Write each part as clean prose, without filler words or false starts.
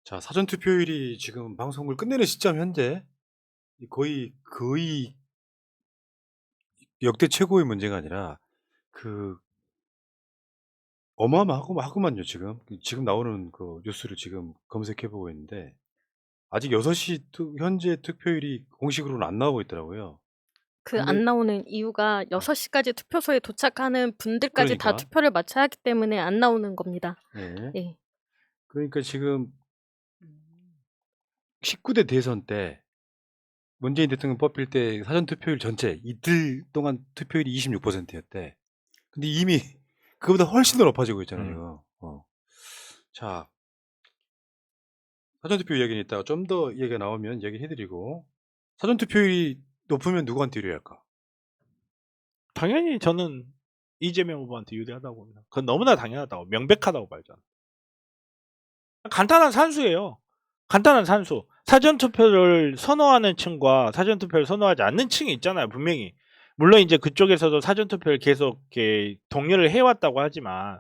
자, 사전 투표율이 지금 방송을 끝내는 시점 현재 거의 역대 최고의 문제가 아니라 그 어마어마하구만요 지금. 지금 나오는 그 뉴스를 지금 검색해 보고 있는데 아직 6시 현재 투표율이 공식으로는 안 나오고 있더라고요. 그 근데 안 나오는 이유가 6시까지 투표소에 도착하는 분들까지 다 그러니까 투표를 마쳐야 하기 때문에 안 나오는 겁니다. 네. 네. 그러니까 지금 19대 대선 때 문재인 대통령 뽑힐 때 사전 투표율 전체 이틀 동안 투표율이 26%였대. 근데 이미 그보다 훨씬 더 높아지고 있잖아요. 자, 사전투표 이야기는 이따가 좀 더 얘기가 나오면 얘기해드리고, 사전투표율이 높으면 누구한테 유리할까? 당연히 저는 이재명 후보한테 유리하다고 봅니다. 그건 너무나 당연하다고, 명백하다고 봐야죠. 간단한 산수예요. 간단한 산수. 사전투표를 선호하는 층과 사전투표를 선호하지 않는 층이 있잖아요, 분명히. 물론 이제 그쪽에서도 사전투표를 계속 이렇게 동료를 해왔다고 하지만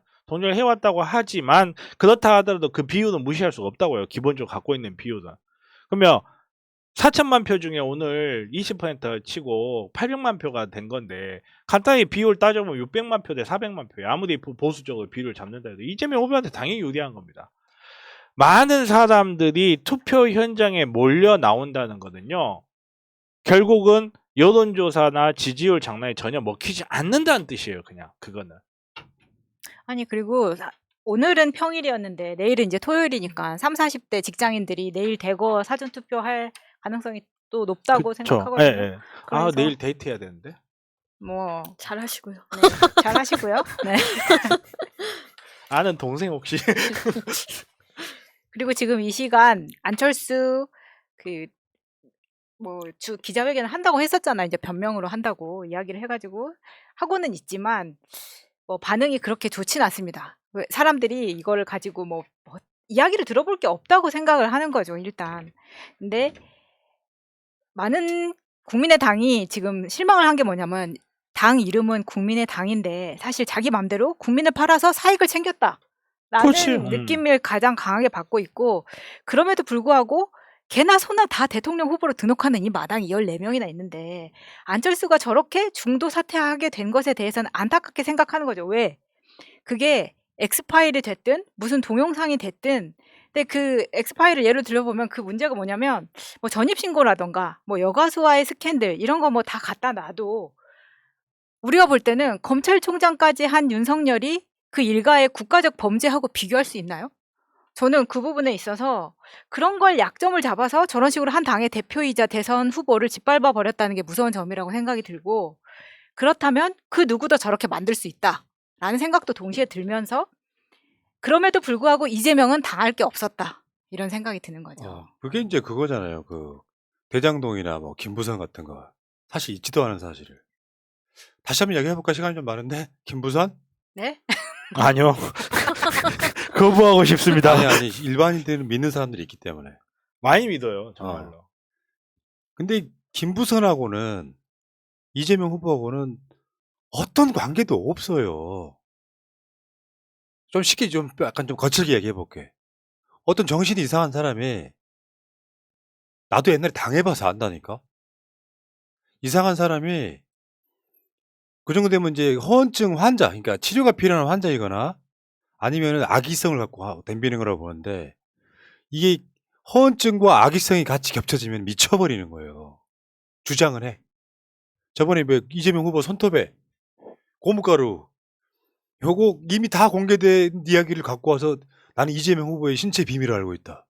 그렇다 하더라도 그 비율은 무시할 수가 없다고요. 기본적으로 갖고 있는 비율은. 그러면 4천만 표 중에 오늘 20% 치고 800만 표가 된 건데 간단히 비율 따져보면 600만 표 대 400만 표예요. 아무리 보수적으로 비율을 잡는다 해도 이재명 후보한테 당연히 유리한 겁니다. 많은 사람들이 투표 현장에 몰려 나온다는 거는요, 결국은 여론조사나 지지율 장난이 전혀 먹히지 않는다는 뜻이에요. 그냥 그거는. 아니 그리고 오늘은 평일이었는데 내일은 이제 토요일이니까 30, 40대 직장인들이 내일 대거 사전 투표할 가능성이 또 높다고 생각하거든요. 예, 예. 아, 내일 데이트해야 되는데. 뭐 잘하시고요. 네, 잘하시고요. 네. 아는 동생 혹시? 그리고 지금 이 시간 안철수 주 기자회견을 한다고 했었잖아요. 이제 변명으로 한다고 이야기를 해가지고 하고는 있지만 뭐 반응이 그렇게 좋진 않습니다. 사람들이 이거를 가지고 뭐 이야기를 들어볼 게 없다고 생각을 하는 거죠, 일단. 근데 많은 국민의당이 지금 실망을 한 게 뭐냐면 당 이름은 국민의당인데 사실 자기 맘대로 국민을 팔아서 사익을 챙겼다라는 그렇지. 느낌을 가장 강하게 받고 있고, 그럼에도 불구하고 개나 소나 다 대통령 후보로 등록하는 이 마당이 14명이나 있는데 안철수가 저렇게 중도 사퇴하게 된 것에 대해서는 안타깝게 생각하는 거죠. 왜? 그게 엑스파일이 됐든 무슨 동영상이 됐든, 근데 그 엑스파일을 예를 들어보면 그 문제가 뭐냐면 뭐 전입신고라던가 뭐 여가수와의 스캔들 이런 거 뭐 다 갖다 놔도 우리가 볼 때는 검찰총장까지 한 윤석열이 그 일가의 국가적 범죄하고 비교할 수 있나요? 저는 그 부분에 있어서 그런 걸 약점을 잡아서 저런 식으로 한 당의 대표이자 대선 후보를 짓밟아 버렸다는 게 무서운 점이라고 생각이 들고, 그렇다면 그 누구도 저렇게 만들 수 있다라는 생각도 동시에 들면서 그럼에도 불구하고 이재명은 당할 게 없었다 이런 생각이 드는 거죠. 그게 이제 그거잖아요. 그 대장동이나 뭐 김부선 같은 거 사실 있지도 않은 사실을 다시 한번 이야기해볼까? 시간이 좀 많은데. 김부선? 네? 아니요. 거부하고 싶습니다. 아니 일반인들은 믿는 사람들이 있기 때문에. 많이 믿어요, 정말로. 근데 김부선하고는 이재명 후보하고는 어떤 관계도 없어요. 좀 쉽게 좀 약간 좀 거칠게 얘기해볼게. 어떤 정신이 이상한 사람이, 나도 옛날에 당해봐서 안다니까? 이상한 사람이 그 정도 되면 이제 허언증 환자, 그러니까 치료가 필요한 환자이거나 아니면 악의성을 갖고 덤비는 거라고 보는데, 이게 허언증과 악의성이 같이 겹쳐지면 미쳐버리는 거예요. 주장을 해. 저번에 뭐 이재명 후보 손톱에 고춧가루, 요거 이미 다 공개된 이야기를 갖고 와서 나는 이재명 후보의 신체 비밀을 알고 있다.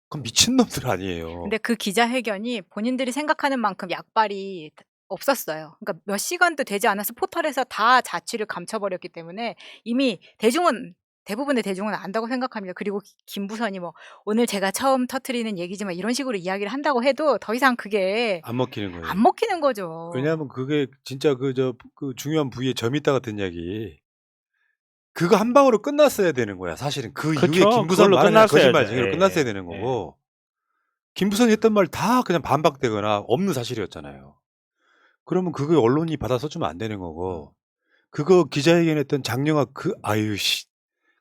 그럼 미친놈들 아니에요. 근데 그 기자회견이 본인들이 생각하는 만큼 약발이 없었어요. 그러니까 몇 시간도 되지 않아서 포털에서 다 자취를 감춰버렸기 때문에 이미 대부분의 대중은 안다고 생각합니다. 그리고 김부선이 뭐 오늘 제가 처음 터트리는 얘기지만 이런 식으로 이야기를 한다고 해도 더 이상 그게 안 먹히는 거예요. 안 먹히는 거죠. 왜냐하면 그게 진짜 그 중요한 부위에 점 있다 같은 이야기. 그거 한 방으로 끝났어야 되는 거야. 사실은 그 이후에 김부선 말은 거짓말쟁이로 끝났어야 되는 거고. 김부선이 했던 말 다 그냥 반박되거나 없는 사실이었잖아요. 그러면 그거 언론이 받아 써주면 안 되는 거고. 그거 기자회견했던 장영학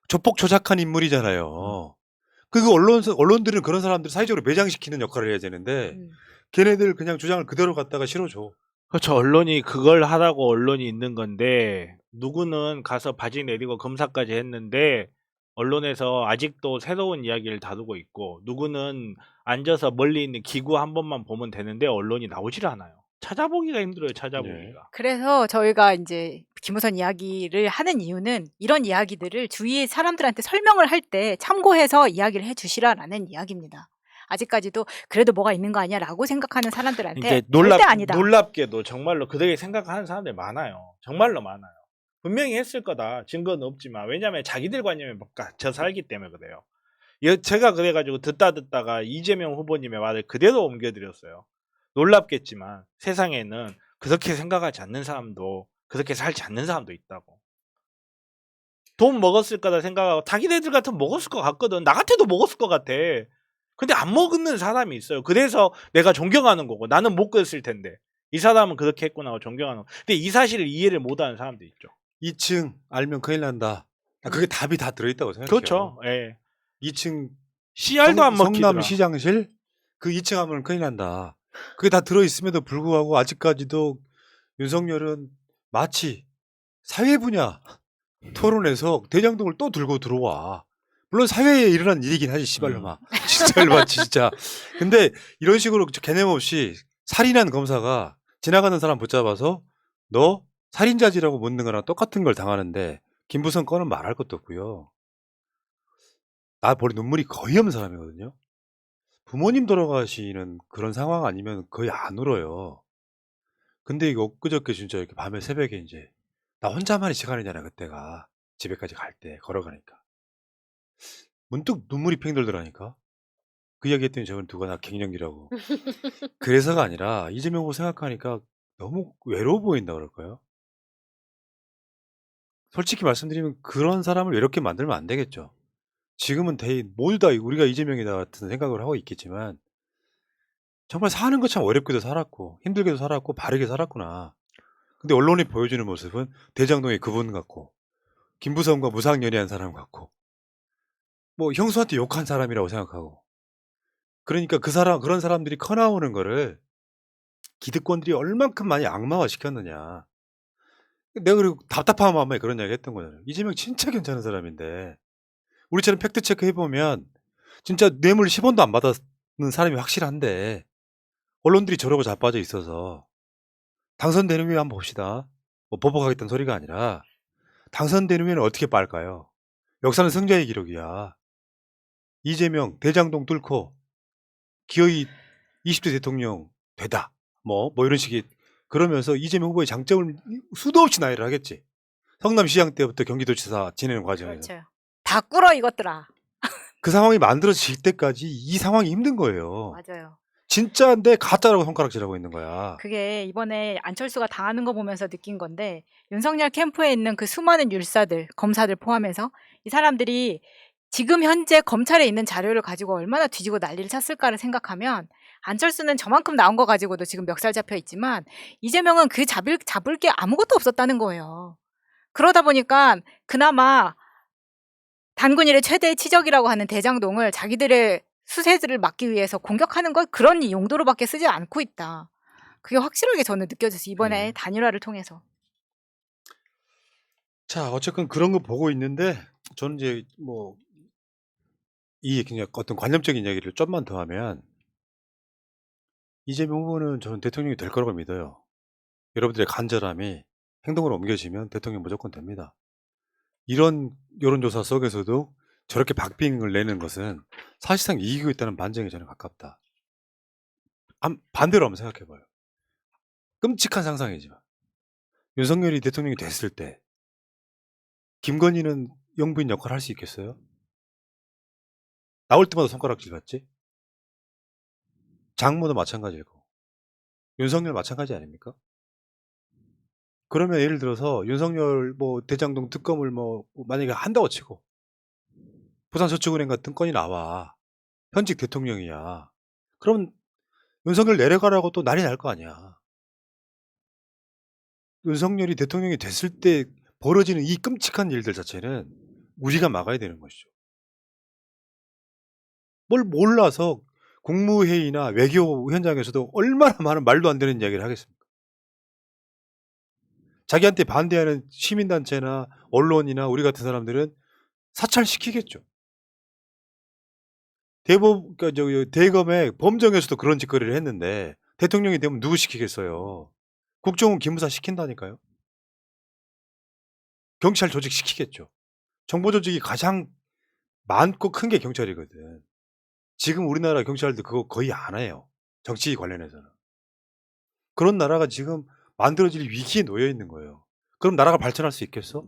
조폭 조작한 인물이잖아요. 그 언론들은 그런 사람들 사회적으로 매장시키는 역할을 해야 되는데 음. 걔네들 그냥 주장을 그대로 갖다가 실어줘. 그렇죠. 언론이 그걸 하라고 언론이 있는 건데 누구는 가서 바지 내리고 검사까지 했는데 언론에서 아직도 새로운 이야기를 다루고 있고 누구는 앉아서 멀리 있는 기구 한 번만 보면 되는데 언론이 나오질 않아요. 찾아보기가 힘들어요. 찾아보기가. 그래서 저희가 이제 김우선 이야기를 하는 이유는 이런 이야기들을 주위의 사람들한테 설명을 할 때 참고해서 이야기를 해 주시라라는 이야기입니다. 아직까지도 그래도 뭐가 있는 거 아니야라고 생각하는 사람들한테 이제 절대 아니다. 놀랍게도 정말로 그렇게 생각하는 사람들이 많아요. 정말로 많아요. 분명히 했을 거다. 증거는 없지만 왜냐하면 자기들 관념에 갇혀 살기 때문에 그래요. 제가 그래가지고 듣다가 이재명 후보님의 말을 그대로 옮겨드렸어요. 놀랍겠지만 세상에는 그렇게 생각하지 않는 사람도 그렇게 살지 않는 사람도 있다고. 돈 먹었을 거다 생각하고 자기네들 같으면 먹었을 것 같거든. 나 같아도 먹었을 것 같아. 근데 안 먹는 사람이 있어요. 그래서 내가 존경하는 거고 나는 못 그랬을 텐데 이 사람은 그렇게 했구나 하고 존경하는 거. 근데 이 사실을 이해를 못하는 사람도 있죠. 2층 알면 큰일 난다. 그게 답이 다 들어있다고 생각해요. 그렇죠. 예. 2층 씨알도 안 먹히더라. 성남시장실 그 2층 하면 큰일 난다. 그게 다 들어있음에도 불구하고 아직까지도 윤석열은 마치 사회 분야 토론에서 대장동을 또 들고 들어와. 물론 사회에 일어난 일이긴 하지 씨발놈아. 진짜 열받지 진짜. 근데 이런 식으로 개념 없이 살인한 검사가 지나가는 사람 붙잡아서 너 살인자지라고 묻는 거랑 똑같은 걸 당하는데 김부선 건은 말할 것도 없고요. 나 벌써 눈물이 거의 없는 사람이거든요. 부모님 돌아가시는 그런 상황 아니면 거의 안 울어요. 근데 이거 엊그저께 진짜 이렇게 밤에 새벽에 이제 나 혼자만의 시간이잖아 그때가 집에까지 갈 때 걸어가니까 문득 눈물이 핑 돌더라니까. 그 이야기 했더니 저건 누가 나 갱년기라고. 그래서가 아니라 이재명 후보 생각하니까 너무 외로워 보인다 그럴까요? 솔직히 말씀드리면 그런 사람을 외롭게 만들면 안 되겠죠. 지금은 모두 다 우리가 이재명이다 같은 생각을 하고 있겠지만 정말 사는 거 참 어렵게도 살았고 힘들게도 살았고 바르게 살았구나. 근데 언론이 보여주는 모습은 대장동의 그분 같고 김부선과 무상연애한 사람 같고 뭐 형수한테 욕한 사람이라고 생각하고 그러니까 그런 사람들이 커나오는 거를 기득권들이 얼만큼 많이 악마화 시켰느냐. 내가 그리고 답답한 마음에 그런 이야기 했던 거잖아요. 이재명 진짜 괜찮은 사람인데 우리처럼 팩트체크 해보면 진짜 뇌물 10원도 안 받았는 사람이 확실한데 언론들이 저러고 자빠져 있어서 당선되는 후에 한번 봅시다. 뭐 보복하겠다는 소리가 아니라 당선되는 후에는 어떻게 빨까요? 역사는 승자의 기록이야. 이재명 대장동 뚫고 기어이 20대 대통령 되다. 뭐 이런 식의 그러면서 이재명 후보의 장점을 수도 없이 나열을 하겠지. 성남시장 때부터 경기도지사 지내는 과정에서. 그렇죠. 다 꿇어 이것들아. 그 상황이 만들어질 때까지 이 상황이 힘든 거예요. 맞아요. 진짜인데 가짜라고 손가락질하고 있는 거야. 그게 이번에 안철수가 당하는 거 보면서 느낀 건데 윤석열 캠프에 있는 그 수많은 율사들, 검사들 포함해서 이 사람들이 지금 현재 검찰에 있는 자료를 가지고 얼마나 뒤지고 난리를 쳤을까를 생각하면 안철수는 저만큼 나온 거 가지고도 지금 멱살 잡혀 있지만 이재명은 그 잡을 게 아무것도 없었다는 거예요. 그러다 보니까 그나마 단군일의 최대의 치적이라고 하는 대장동을 자기들의 수세들을 막기 위해서 공격하는 것 그런 용도로밖에 쓰지 않고 있다. 그게 확실하게 저는 느껴졌어요. 이번에 단일화를 통해서. 자, 어쨌건 그런 거 보고 있는데 저는 이제 그냥 어떤 관념적인 이야기를 좀만 더 하면 이재명 후보는 저는 대통령이 될 거라고 믿어요. 여러분들의 간절함이 행동으로 옮겨지면 대통령 무조건 됩니다. 이런 여론조사 속에서도 저렇게 박빙을 내는 것은 사실상 이기고 있다는 반증에 저는 가깝다. 반대로 한번 생각해봐요. 끔찍한 상상이지만 윤석열이 대통령이 됐을 때 김건희는 영부인 역할을 할 수 있겠어요? 나올 때마다 손가락질 받지? 장모도 마찬가지고 윤석열 마찬가지 아닙니까? 그러면 예를 들어서 윤석열 대장동 특검을 만약에 한다고 치고 부산저축은행 같은 건이 나와. 현직 대통령이야. 그럼 윤석열 내려가라고 또 난리 날 거 아니야. 윤석열이 대통령이 됐을 때 벌어지는 이 끔찍한 일들 자체는 우리가 막아야 되는 것이죠. 뭘 몰라서 국무회의나 외교 현장에서도 얼마나 많은 말도 안 되는 이야기를 하겠습니까? 자기한테 반대하는 시민단체나 언론이나 우리 같은 사람들은 사찰시키겠죠. 그러니까 대검의 범정에서도 그런 짓거리를 했는데 대통령이 되면 누구 시키겠어요? 국정원 기무사 시킨다니까요. 경찰 조직 시키겠죠. 정보 조직이 가장 많고 큰 게 경찰이거든. 지금 우리나라 경찰도 그거 거의 안 해요. 정치 관련해서는. 그런 나라가 지금 만들어질 위기에 놓여 있는 거예요. 그럼 나라가 발전할 수 있겠어?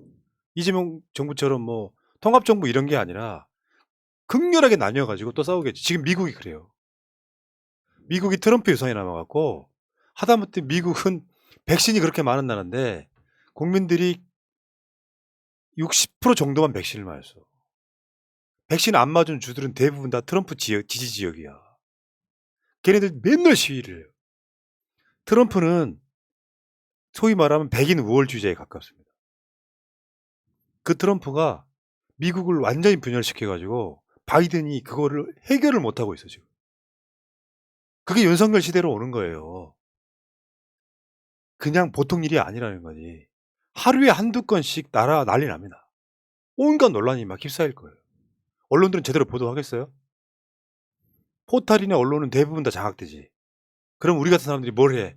이재명 정부처럼 뭐 통합정부 이런 게 아니라 극렬하게 나뉘어가지고 또 싸우겠지. 지금 미국이 그래요. 미국이 트럼프 유산이 남아갖고 하다못해 미국은 백신이 그렇게 많은 나라인데 국민들이 60% 정도만 백신을 맞았어. 백신 안 맞은 주들은 대부분 다 트럼프 지지 지역이야. 걔네들 맨날 시위를 해요. 트럼프는 소위 말하면 백인 우월주의자에 가깝습니다. 그 트럼프가 미국을 완전히 분열시켜가지고 바이든이 그거를 해결을 못하고 있어 지금. 그게 윤석열 시대로 오는 거예요. 그냥 보통 일이 아니라는 거지. 하루에 한두 건씩 나라 난리 납니다. 온갖 논란이 막 휩싸일 거예요. 언론들은 제대로 보도하겠어요? 포탈이나 언론은 대부분 다 장악되지. 그럼 우리 같은 사람들이 뭘 해?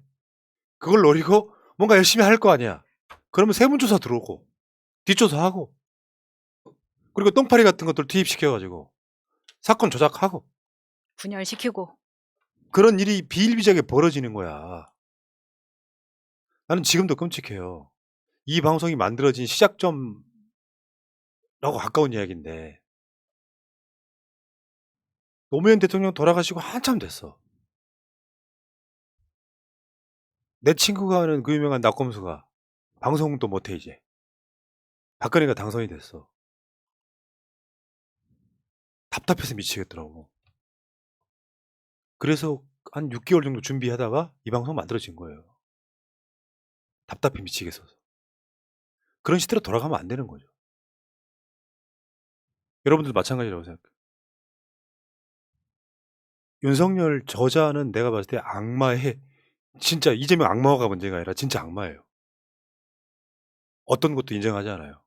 그걸 노리고 뭔가 열심히 할 거 아니야. 그러면 세문조사 들어오고 뒷조사하고 그리고 똥파리 같은 것들 투입시켜가지고 사건 조작하고 분열시키고. 그런 일이 비일비재하게 벌어지는 거야. 나는 지금도 끔찍해요. 이 방송이 만들어진 시작점라고 가까운 이야기인데 노무현 대통령 돌아가시고 한참 됐어. 내 친구가 하는 그 유명한 낙검수가 방송도 못해 이제. 박근혜가 당선이 됐어. 답답해서 미치겠더라고. 그래서 한 6개월 정도 준비하다가 이 방송 만들어진 거예요. 답답해 미치겠어서. 그런 시대로 돌아가면 안 되는 거죠. 여러분들도 마찬가지라고 생각해요. 윤석열 저자는 내가 봤을 때 악마의 진짜 이재명 악마가 문제가 아니라 진짜 악마예요. 어떤 것도 인정하지 않아요.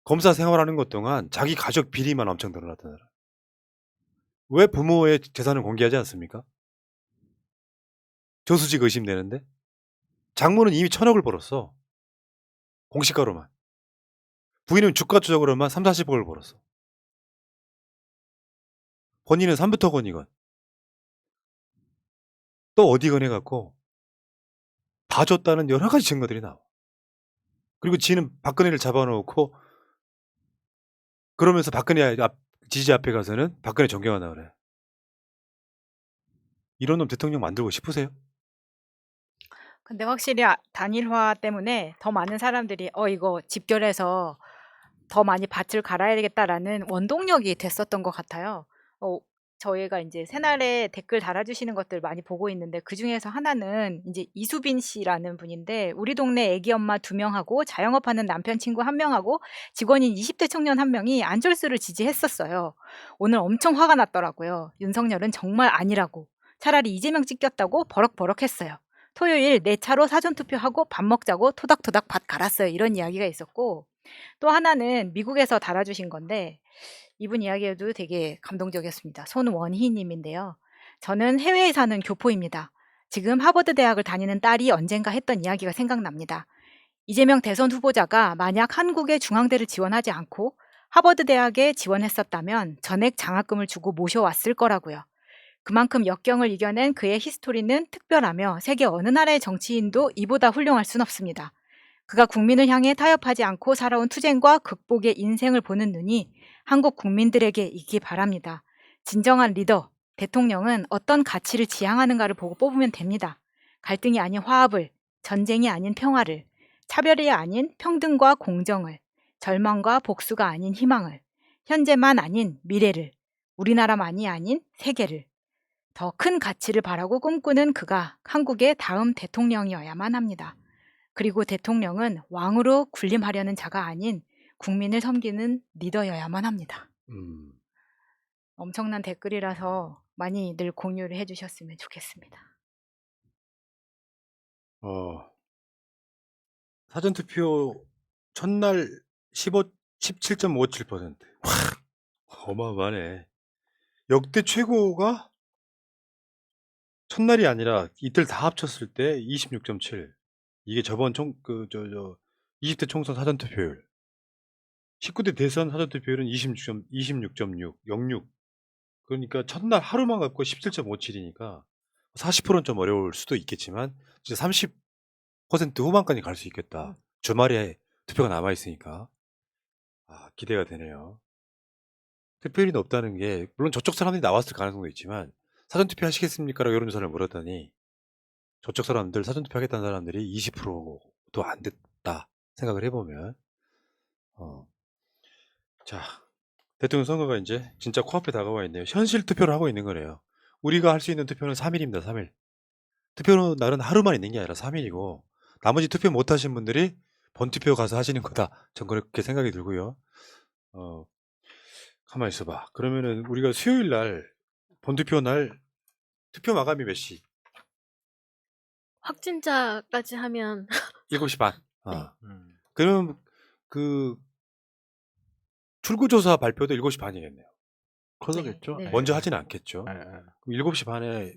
검사 생활하는 것 동안 자기 가족 비리만 엄청 드러났던 사람. 왜 부모의 재산을 공개하지 않습니까? 저수지가 의심되는데 장모는 이미 1,000억을 벌었어. 공시가로만. 부인은 주가 조작으로만 3, 40억을 벌었어. 본인은 3부터 건이건 또 어디건 해갖고 봐줬다는 여러 가지 증거들이 나와. 그리고 지는 박근혜를 잡아놓고 그러면서 박근혜 지지 앞에 가서는 박근혜 존경한다 그래. 이런 놈 대통령 만들고 싶으세요? 근데 확실히 단일화 때문에 더 많은 사람들이 이거 집결해서 더 많이 밭을 갈아야 되겠다라는 원동력이 됐었던 것 같아요. 저희가 이제 새날에 댓글 달아주시는 것들 많이 보고 있는데 그 중에서 하나는 이제 이수빈 씨라는 분인데 우리 동네 애기 엄마 2명하고 자영업하는 남편 친구 1명하고 직원인 20대 청년 1명이 안철수를 지지했었어요. 오늘 엄청 화가 났더라고요. 윤석열은 정말 아니라고. 차라리 이재명 찍혔다고 버럭버럭했어요. 토요일 내 차로 사전투표하고 밥 먹자고 토닥토닥 밭 갈았어요. 이런 이야기가 있었고 또 하나는 미국에서 달아주신 건데 이분 이야기에도 되게 감동적이었습니다. 손원희 님인데요. 저는 해외에 사는 교포입니다. 지금 하버드 대학을 다니는 딸이 언젠가 했던 이야기가 생각납니다. 이재명 대선 후보자가 만약 한국의 중앙대를 지원하지 않고 하버드 대학에 지원했었다면 전액 장학금을 주고 모셔왔을 거라고요. 그만큼 역경을 이겨낸 그의 히스토리는 특별하며 세계 어느 나라의 정치인도 이보다 훌륭할 순 없습니다. 그가 국민을 향해 타협하지 않고 살아온 투쟁과 극복의 인생을 보는 눈이 한국 국민들에게 있기 바랍니다. 진정한 리더, 대통령은 어떤 가치를 지향하는가를 보고 뽑으면 됩니다. 갈등이 아닌 화합을, 전쟁이 아닌 평화를, 차별이 아닌 평등과 공정을, 절망과 복수가 아닌 희망을, 현재만 아닌 미래를, 우리나라만이 아닌 세계를, 더 큰 가치를 바라고 꿈꾸는 그가 한국의 다음 대통령이어야만 합니다. 그리고 대통령은 왕으로 군림하려는 자가 아닌 국민을 섬기는 리더여야만 합니다. 엄청난 댓글이라서 많이 늘 공유를 해주셨으면 좋겠습니다. 사전투표 첫날 17.57%. 어마어마하네. 역대 최고가 첫날이 아니라 이틀 다 합쳤을 때 26.7. 이게 저번 20대 총선 사전투표율. 19대 대선 사전투표율은 26.6, 06. 그러니까 첫날 하루만 갖고 17.57이니까 40%는 좀 어려울 수도 있겠지만 진짜 30% 후반까지 갈 수 있겠다. 주말에 투표가 남아있으니까. 기대가 되네요. 투표율이 높다는 게 물론 저쪽 사람들이 나왔을 가능성도 있지만 사전투표 하시겠습니까? 라고 여론조사를 물었더니 저쪽 사람들 사전투표 하겠다는 사람들이 20%도 안 됐다 생각을 해보면 자, 대통령 선거가 이제 진짜 코앞에 다가와 있네요. 현실 투표를 하고 있는 거네요. 우리가 할 수 있는 투표는 3일입니다. 3일. 투표 날은 하루만 있는 게 아니라 3일이고 나머지 투표 못 하신 분들이 본투표 가서 하시는 거다. 전 그렇게 생각이 들고요. 가만히 있어봐. 그러면은 우리가 수요일 날 본투표 날 투표 마감이 몇 시? 확진자까지 하면 7시 반. 네. 그럼 그 출구조사 발표도 7시 반이겠네요. 그러겠죠. 네. 먼저 하진 않겠죠. 그럼 7시 반에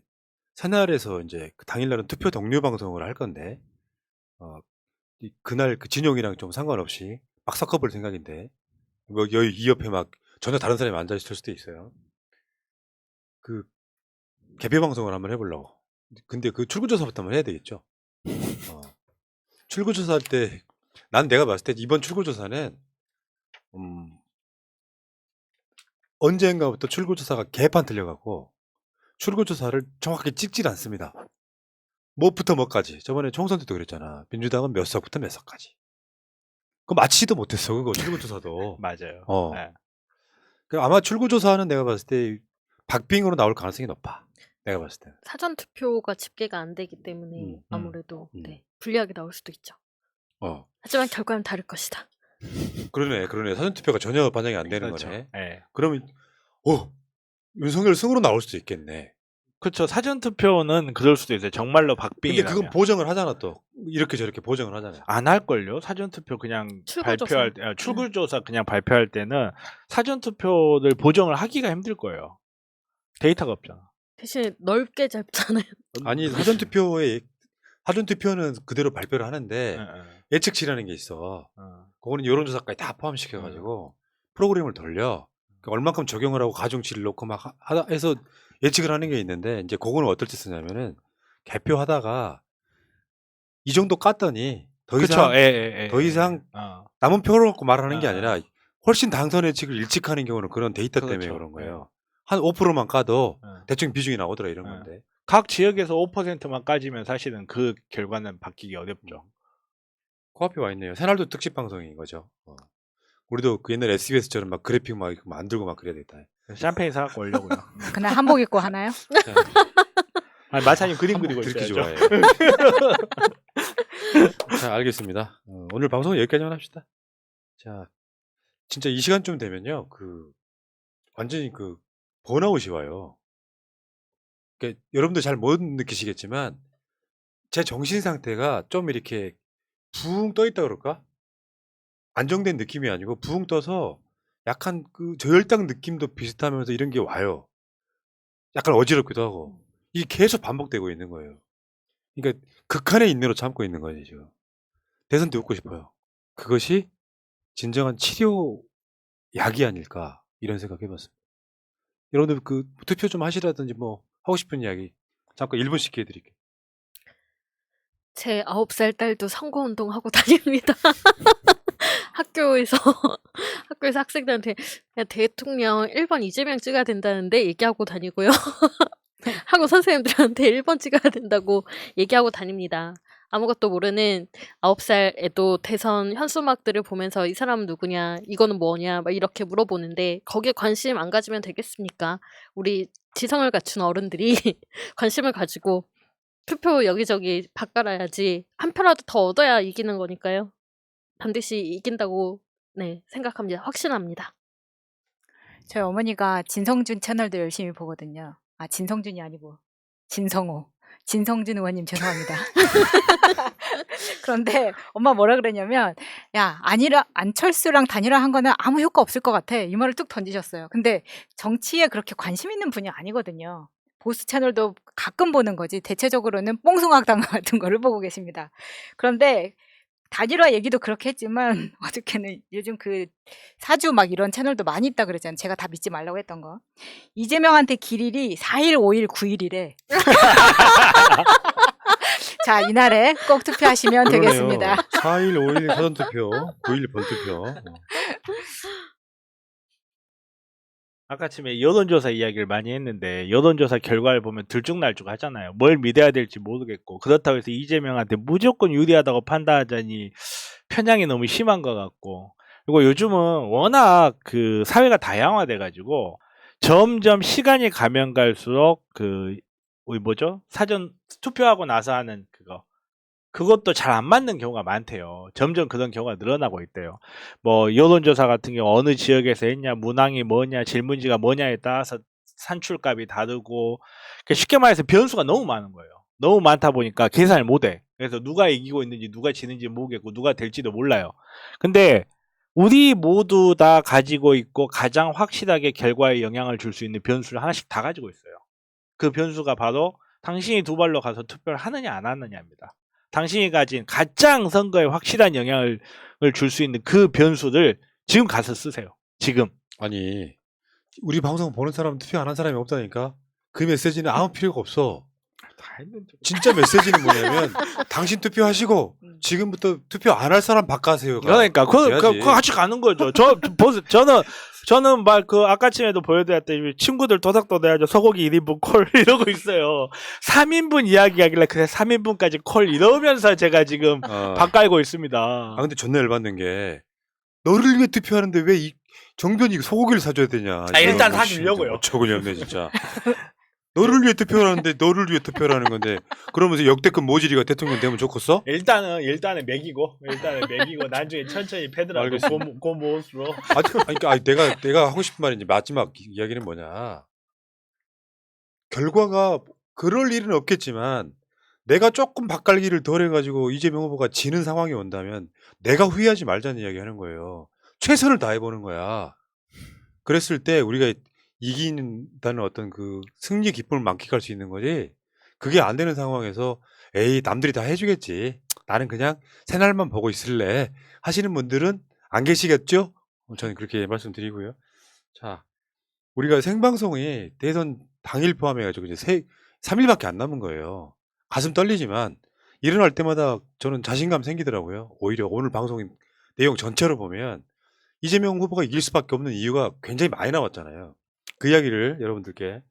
새날에서 이제 그 당일날은 투표 동료 방송을 할 건데 그날 그 진영이랑 좀 상관없이 막 섞어볼 생각인데 뭐 이 옆에 막 전혀 다른 사람이 앉아 있을 수도 있어요. 그 개표 방송을 한번 해보려고. 근데 그 출구조사부터 한번 해야 되겠죠. 출구조사 할 때 난 내가 봤을 때 이번 출구조사는 언젠가부터 출구조사가 개판 틀려갖고 출구조사를 정확히 찍질 않습니다. 뭐부터 뭐까지. 저번에 총선 때도 그랬잖아. 민주당은 몇 석부터 몇 석까지. 그거 마치지도 못했어. 그거 출구조사도. 맞아요. 네. 아마 출구조사는 내가 봤을 때 박빙으로 나올 가능성이 높아. 내가 봤을 때. 사전투표가 집계가 안 되기 때문에 아무래도 불리하게 나올 수도 있죠. 하지만 결과는 다를 것이다. 그러네. 사전투표가 전혀 반영이 안 되는 그렇죠. 거네. 네. 그러면 윤석열 승으로 나올 수도 있겠네. 그렇죠. 사전 투표는 그럴 수도 있어요. 정말로 근데 박빙이라면. 그건 보정을 하잖아 또. 이렇게 저렇게 보정을 하잖아요. 안 할걸요. 사전 투표 그냥 출구조사. 발표할 때 출구조사 그냥 발표할 때는 사전 투표를 보정을 하기가 힘들 거예요. 데이터가 없잖아. 대신 넓게 잡잖아요. 아니 사전투표는 그대로 발표를 하는데 예측치라는 게 있어. 그거는 여론조사까지 다 포함시켜가지고 프로그램을 돌려. 그러니까 얼만큼 적용을 하고 가중치를 놓고 막 해서 예측을 하는 게 있는데 이제 그거는 어떨 때 쓰냐면은 개표하다가 이 정도 깠더니 더 이상 남은 표를 갖고 말하는 게 아니라 훨씬 당선 예측을 일찍 하는 경우는 그런 데이터 때문에 그런 거예요. 한 5%만 까도 대충 비중이 나오더라 이런 건데. 각 지역에서 5%만 까지면 사실은 그 결과는 바뀌기 어렵죠. 코앞에 와 있네요. 새날도 특집 방송인 거죠. 우리도 그 옛날 SBS처럼 막 그래픽 막 만들고 막 그래야 되겠다. 샴페인 사갖고 오려고요. 그날 한복 입고 하나요? 아니, 마차님 그림 그리고 그렇게 있어야죠. 좋아해요. 자, 알겠습니다. 오늘 방송은 여기까지만 합시다. 자, 진짜 이 시간쯤 되면요, 완전히 번아웃이 와요. 그러니까 여러분들 잘 못 느끼시겠지만 제 정신 상태가 좀 이렇게 붕 떠 있다 그럴까? 안정된 느낌이 아니고 붕 떠서 약간 저혈당 느낌도 비슷하면서 이런 게 와요. 약간 어지럽기도 하고. 이게 계속 반복되고 있는 거예요. 그러니까 극한의 인내로 참고 있는 거예요, 지금. 대선 때 웃고 싶어요. 그것이 진정한 치료 약이 아닐까 이런 생각 해봤어요. 여러분들 투표 좀 하시라든지 뭐 하고 싶은 이야기 잠깐 1분씩 기회 드릴게요. 제 9살 딸도 선거운동 하고 다닙니다. 학교에서 학생들한테 그냥 대통령 1번 이재명 찍어야 된다는데 얘기하고 다니고요. 학원 선생님들한테 1번 찍어야 된다고 얘기하고 다닙니다. 아무것도 모르는 9살 애도 대선 현수막들을 보면서 이 사람은 누구냐, 이거는 뭐냐 막 이렇게 물어보는데 거기에 관심 안 가지면 되겠습니까? 우리 지성을 갖춘 어른들이 관심을 가지고 투표 여기저기 바꿔놔야지 한 표라도 더 얻어야 이기는 거니까요. 반드시 이긴다고 생각합니다. 확신합니다. 저희 어머니가 진성준 채널도 열심히 보거든요. 아, 진성준이 아니고 진성호. 진성준 의원님 죄송합니다. 그런데 엄마 뭐라 그랬냐면 야, 안철수랑 단일화한 거는 아무 효과 없을 것 같아. 이 말을 뚝 던지셨어요. 근데 정치에 그렇게 관심 있는 분이 아니거든요. 보수 채널도 가끔 보는 거지 대체적으로는 뽕숭아당 같은 거를 보고 계십니다. 그런데 단일화 얘기도 그렇게 했지만 어저께는 요즘 그 사주 막 이런 채널도 많이 있다 그랬잖아요. 제가 다 믿지 말라고 했던 거. 이재명한테 길일이 4일, 5일, 9일이래. 자, 이날에 꼭 투표하시면 되겠습니다. 4일, 5일 사전투표, 9일 본투표. 아까 아침에 여론조사 이야기를 많이 했는데 여론조사 결과를 보면 들쭉날쭉 하잖아요. 뭘 믿어야 될지 모르겠고 그렇다고 해서 이재명한테 무조건 유리하다고 판단하자니 편향이 너무 심한 것 같고 그리고 요즘은 워낙 그 사회가 다양화돼 가지고 점점 시간이 가면 갈수록 그 뭐죠? 사전 투표하고 나서 하는 그것도 잘 안 맞는 경우가 많대요. 점점 그런 경우가 늘어나고 있대요. 뭐 여론조사 같은 경우 어느 지역에서 했냐, 문항이 뭐냐, 질문지가 뭐냐에 따라서 산출값이 다르고 그러니까 쉽게 말해서 변수가 너무 많은 거예요. 너무 많다 보니까 계산을 못해. 그래서 누가 이기고 있는지 누가 지는지 모르겠고 누가 될지도 몰라요. 근데 우리 모두 다 가지고 있고 가장 확실하게 결과에 영향을 줄 수 있는 변수를 하나씩 다 가지고 있어요. 그 변수가 바로 당신이 두 발로 가서 투표를 하느냐 안 하느냐입니다. 당신이 가진 가장 선거에 확실한 영향을 줄 수 있는 그 변수를 지금 가서 쓰세요. 지금. 아니, 우리 방송 보는 사람은 투표 안 한 사람이 없다니까? 그 메시지는 아무 필요가 없어. 다 했는데. 진짜 메시지는 뭐냐면 당신 투표하시고 지금부터 투표 안 할 사람 바꿔세요. 그러니까 그거 같이 가는 거죠. 저는 막 그 아까쯤에도 보여드렸더니 친구들 도닥도 내야죠. 소고기 1인분 콜 이러고 있어요. 3인분 이야기하길래 그래 3인분까지 콜 이러면서 제가 지금 밥 깔고 있습니다. 아 근데 존나 열받는 게 너를 위해 투표하는데 왜 이 정변이 소고기를 사줘야 되냐. 아, 일단 사주려고요. 어처구니없네 진짜. 너를 위해 투표하는데 너를 위해 투표하는 건데 그러면서 역대급 모질이가 대통령 되면 좋겠어? 일단은 먹이고 나중에 천천히 패더라도 그 모습으로. 아니 내가 하고 싶은 말이 이제 마지막 이야기는 뭐냐. 결과가 그럴 일은 없겠지만 내가 조금 바깔기를 덜 해가지고 이재명 후보가 지는 상황이 온다면 내가 후회하지 말자는 이야기 하는 거예요. 최선을 다해보는 거야. 그랬을 때 우리가 이긴다는 어떤 그 승리 기쁨을 만끽할 수 있는 거지. 그게 안 되는 상황에서 에이 남들이 다 해주겠지. 나는 그냥 새날만 보고 있을래. 하시는 분들은 안 계시겠죠? 저는 그렇게 말씀드리고요. 자, 우리가 생방송이 대선 당일 포함해가지고 이제 3일밖에 안 남은 거예요. 가슴 떨리지만 일어날 때마다 저는 자신감 생기더라고요. 오히려 오늘 방송 내용 전체로 보면 이재명 후보가 이길 수밖에 없는 이유가 굉장히 많이 나왔잖아요. 그 이야기를 여러분들께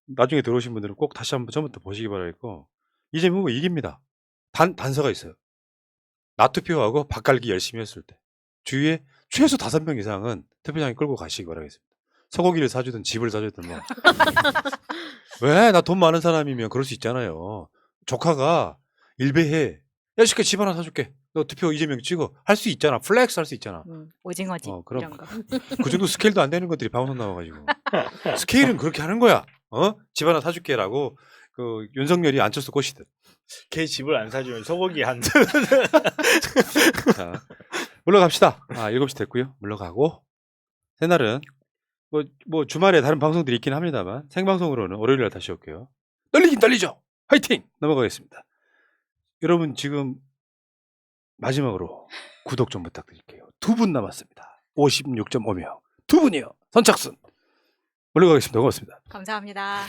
나중에 들어오신 분들은 꼭 다시 한번 처음부터 보시기 바라겠고 이재명 후보 이깁니다. 단서가 있어요. 나 투표하고 바깔기 열심히 했을 때 주위에 최소 5명 이상은 투표장에 끌고 가시기 바라겠습니다. 소고기를 사주든 집을 사주든 뭐. 왜? 나 돈 많은 사람이면 그럴 수 있잖아요. 조카가 일배해. 야, 시켜 집 하나 사줄게. 너 투표 이재명 찍어. 할 수 있잖아. 플렉스 할 수 있잖아. 오징어집 그럼 이런 거. 그 정도 스케일도 안 되는 것들이 방송 나와가지고. 스케일은 그렇게 하는 거야. 집 하나 사줄게라고 그 윤석열이 안철수 꼬시듯. 걔 집을 안 사주면 소고기 한 자, 물러갑시다. 7시 됐고요. 물러가고 새날은 뭐 주말에 다른 방송들이 있긴 합니다만 생방송으로는 월요일날 다시 올게요. 떨리긴 떨리죠. 화이팅! 넘어가겠습니다. 여러분 지금 마지막으로 구독 좀 부탁드릴게요. 2분 남았습니다. 56.5명. 2분이요. 선착순. 물러가겠습니다. 고맙습니다. 감사합니다.